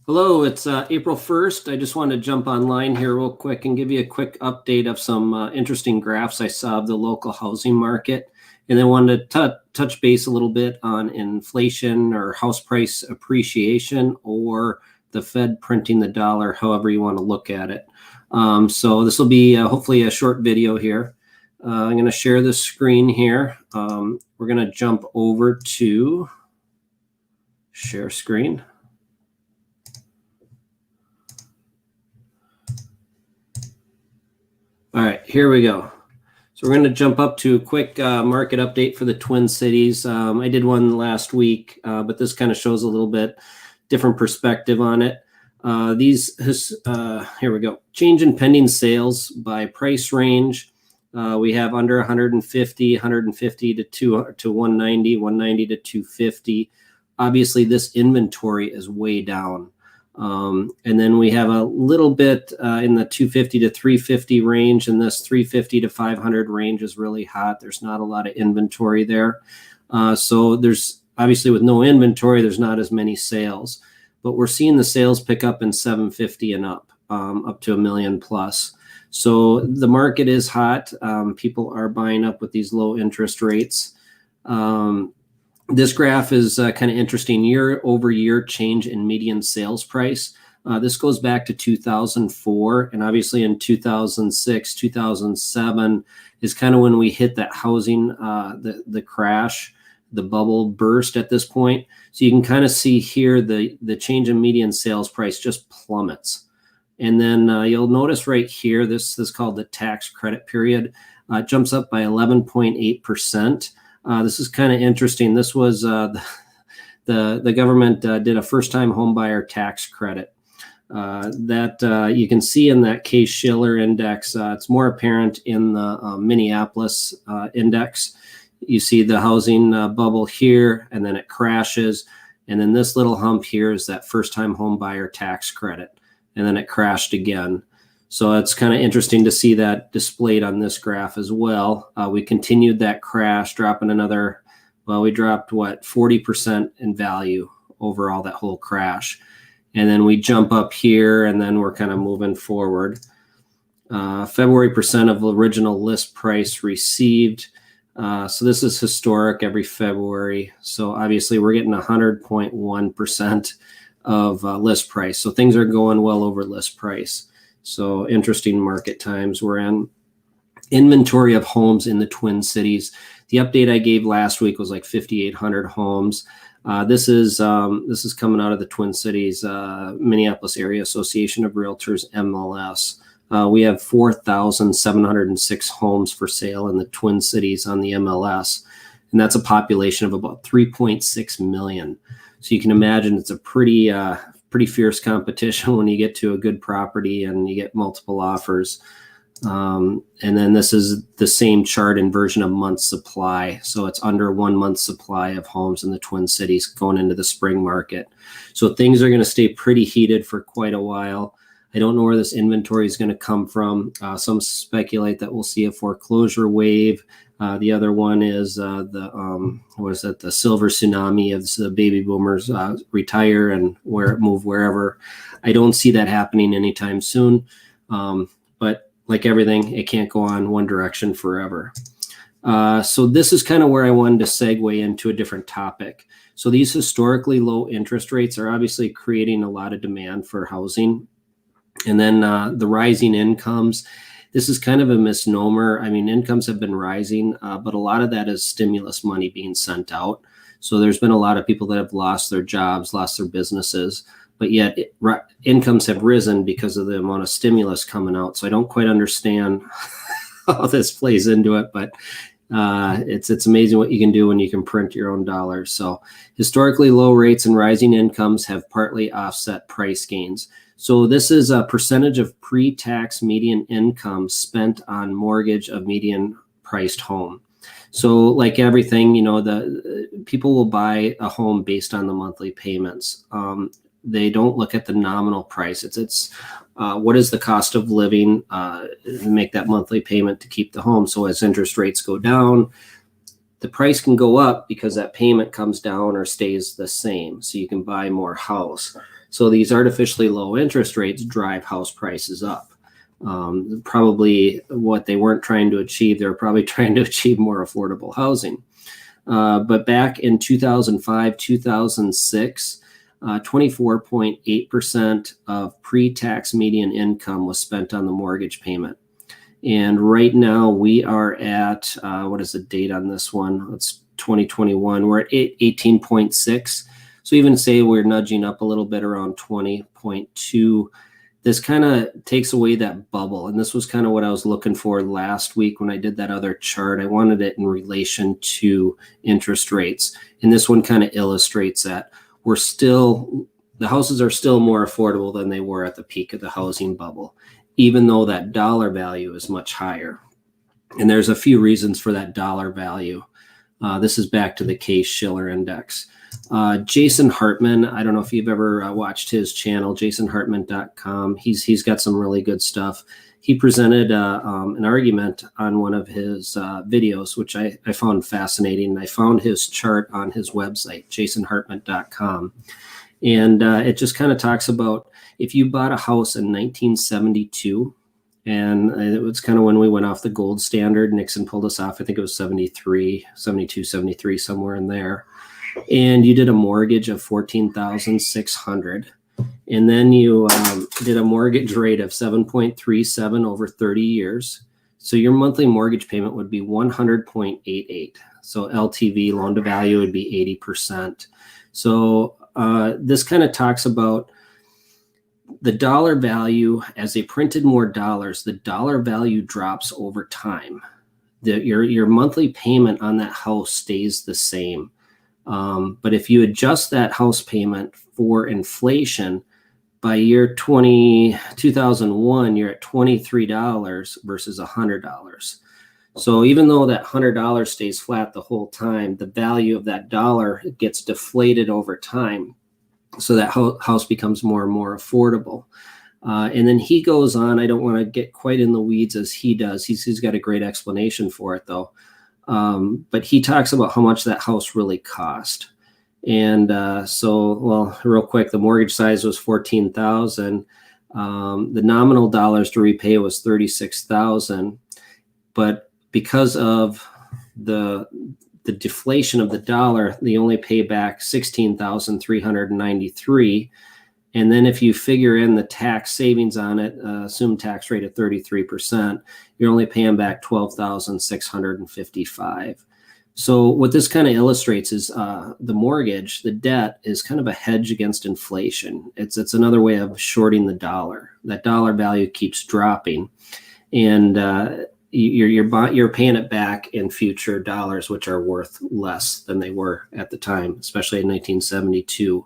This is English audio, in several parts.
Hello, it's April 1st. I just wanted to jump online here real quick and give you a quick update of some interesting graphs I saw of the local housing market. And then wanted to touch base a little bit on inflation or house price appreciation or the Fed printing the dollar, however you want to look at it. So this will be hopefully a short video here. I'm going to share the screen here. We're going to jump over to share screen. All right, here we go. So we're going to jump up to a quick market update for the Twin Cities. I did one last week, but this kind of shows a little bit different perspective on it. Here we go. Change in pending sales by price range. We have under 150, 150 to 190, 190 to 250. Obviously, this inventory is way down. And then we have a little bit in the 250 to 350 range, and this 350 to 500 range is really hot. There's not a lot of inventory there. So there's obviously, with no inventory, there's not as many sales, but we're seeing the sales pick up in 750 and up to $1 million plus. So the market is hot. People are buying up with these low interest rates. This graph is kind of interesting. Year over year change in median sales price. This goes back to 2004, and obviously in 2006, 2007 is kind of when we hit that housing, the crash, the bubble burst at this point. So you can kind of see here the change in median sales price just plummets. And then you'll notice right here, this is called the tax credit period. It jumps up by 11.8%. This is kind of interesting. This was the government did a first-time home buyer tax credit that you can see in that Case-Shiller index. It's more apparent in the Minneapolis index. You see the housing bubble here, and then it crashes. And then this little hump here is that first-time home buyer tax credit. And then it crashed again. So it's kind of interesting to see that displayed on this graph as well. We continued that crash, dropping another, well, we dropped what, 40% in value overall, that whole crash. And then we jump up here, and then we're kind of moving forward. February percent of original list price received. So this is historic every February. So obviously we're getting 100.1% of list price. So things are going well over list price. So interesting market times we're in. Inventory of homes in the Twin Cities. The update I gave last week was like 5,800 homes. This is coming out of the Twin Cities Minneapolis Area Association of Realtors, MLS. We have 4,706 homes for sale in the Twin Cities on the MLS, and that's a population of about 3.6 million. So you can imagine it's a pretty fierce competition when you get to a good property and you get multiple offers. And then this is the same chart in version of month supply. So it's under 1 month supply of homes in the Twin Cities going into the spring market. So things are going to stay pretty heated for quite a while. I don't know where this inventory is going to come from. Some speculate that we'll see a foreclosure wave. The other one is the silver tsunami of the baby boomers retire and move wherever. I don't see that happening anytime soon. But like everything, it can't go on one direction forever. So this is kind of where I wanted to segue into a different topic. So these historically low interest rates are obviously creating a lot of demand for housing. And then the rising incomes. This is kind of a misnomer. I mean, incomes have been rising, but a lot of that is stimulus money being sent out. So there's been a lot of people that have lost their jobs, lost their businesses, but yet incomes have risen because of the amount of stimulus coming out. So I don't quite understand how this plays into it, but it's amazing what you can do when you can print your own dollars. So historically low rates and rising incomes have partly offset price gains. So this is a percentage of pre-tax median income spent on mortgage of median priced home. So like everything, the people will buy a home based on the monthly payments. They don't look at the nominal price. It's what is the cost of living, make that monthly payment to keep the home. So as interest rates go down, the price can go up because that payment comes down or stays the same. So you can buy more house. So these artificially low interest rates drive house prices up. Probably what they weren't trying to achieve, they were probably trying to achieve more affordable housing. But back in 2005, 2006, 24.8% of pre-tax median income was spent on the mortgage payment. And right now we are at, what is the date on this one? It's 2021. We're at 18.6. So even say we're nudging up a little bit around 20.2. This kind of takes away that bubble. And this was kind of what I was looking for last week when I did that other chart. I wanted it in relation to interest rates. And this one kind of illustrates that the houses are still more affordable than they were at the peak of the housing bubble, even though that dollar value is much higher. And there's a few reasons for that dollar value. This is back to the Case-Shiller Index. Jason Hartman, I don't know if you've ever watched his channel, jasonhartman.com. He's got some really good stuff. He presented an argument on one of his videos, which I found fascinating. I found his chart on his website, jasonhartman.com. And it just kind of talks about if you bought a house in 1972, and it was kind of when we went off the gold standard. Nixon pulled us off. I think it was 73, 72, 73, somewhere in there. And you did a mortgage of $14,600. And then you did a mortgage rate of 7.37 over 30 years. So your monthly mortgage payment would be 100.88. So LTV, loan to value, would be 80%. So this kind of talks about the dollar value. As they printed more dollars, the dollar value drops over time. Your monthly payment on that house stays the same. But if you adjust that house payment for inflation, by year 2001, you're at $23 versus $100. So even though that $100 stays flat the whole time, the value of that dollar gets deflated over time. So that house becomes more and more affordable. And then he goes on, I don't want to get quite in the weeds as he does. He's got a great explanation for it though. But he talks about how much that house really cost. And well, real quick, the mortgage size was $14,000. The nominal dollars to repay was $36,000. But because of the deflation of the dollar, they only pay back $16,393. And then if you figure in the tax savings on it, assume tax rate of 33%, you're only paying back $12,655. So what this kind of illustrates is the mortgage, the debt, is kind of a hedge against inflation. It's another way of shorting the dollar. That dollar value keeps dropping, and you're paying it back in future dollars, which are worth less than they were at the time, especially in 1972.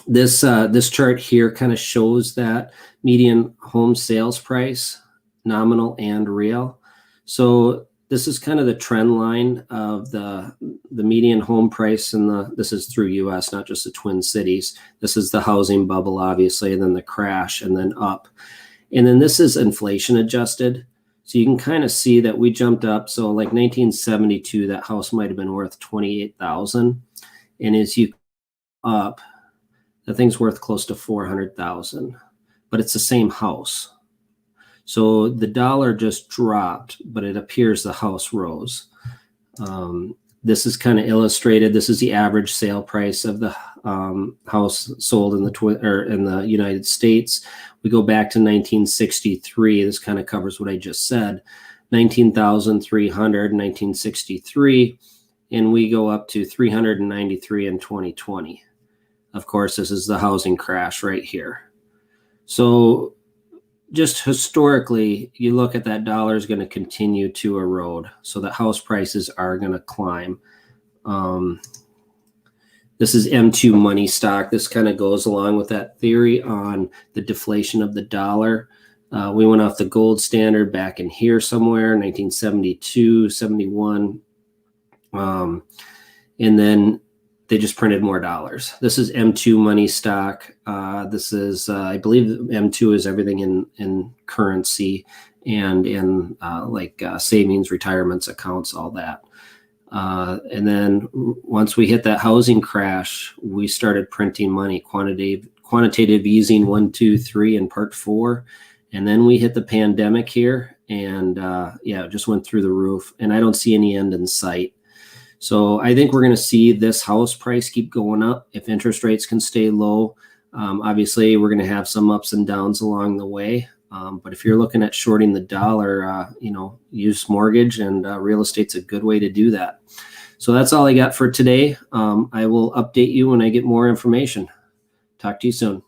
This chart here kind of shows that median home sales price, nominal and real. So this is kind of the trend line of the median home price, and this is through US, not just the Twin Cities. This is the housing bubble, obviously, and then the crash, and then up. And then this is inflation adjusted. So you can kind of see that we jumped up. So like 1972, that house might have been worth $28,000. And as you up, the thing's worth close to $400,000, but it's the same house. So the dollar just dropped, but it appears the house rose. This is kind of illustrated. This is the average sale price of the house sold in the United States. We go back to 1963. This kind of covers what I just said. 19,300, 1963, and we go up to 393 in 2020. Of course, this is the housing crash right here. So just historically, you look at that dollar is going to continue to erode. So the house prices are going to climb. This is M2 money stock. This kind of goes along with that theory on the deflation of the dollar. We went off the gold standard back in here somewhere, 1972, 71. And then they just printed more dollars. This is M2 money stock. This is, I believe M2 is everything in currency and in savings, retirements, accounts, all that. And then once we hit that housing crash, we started printing money, quantitative easing 1, 2, 3 in part 4. And then we hit the pandemic here, and it just went through the roof, and I don't see any end in sight. So I think we're going to see this house price keep going up if interest rates can stay low. Obviously, we're going to have some ups and downs along the way. But if you're looking at shorting the dollar, use mortgage, and real estate's a good way to do that. So that's all I got for today. I will update you when I get more information. Talk to you soon.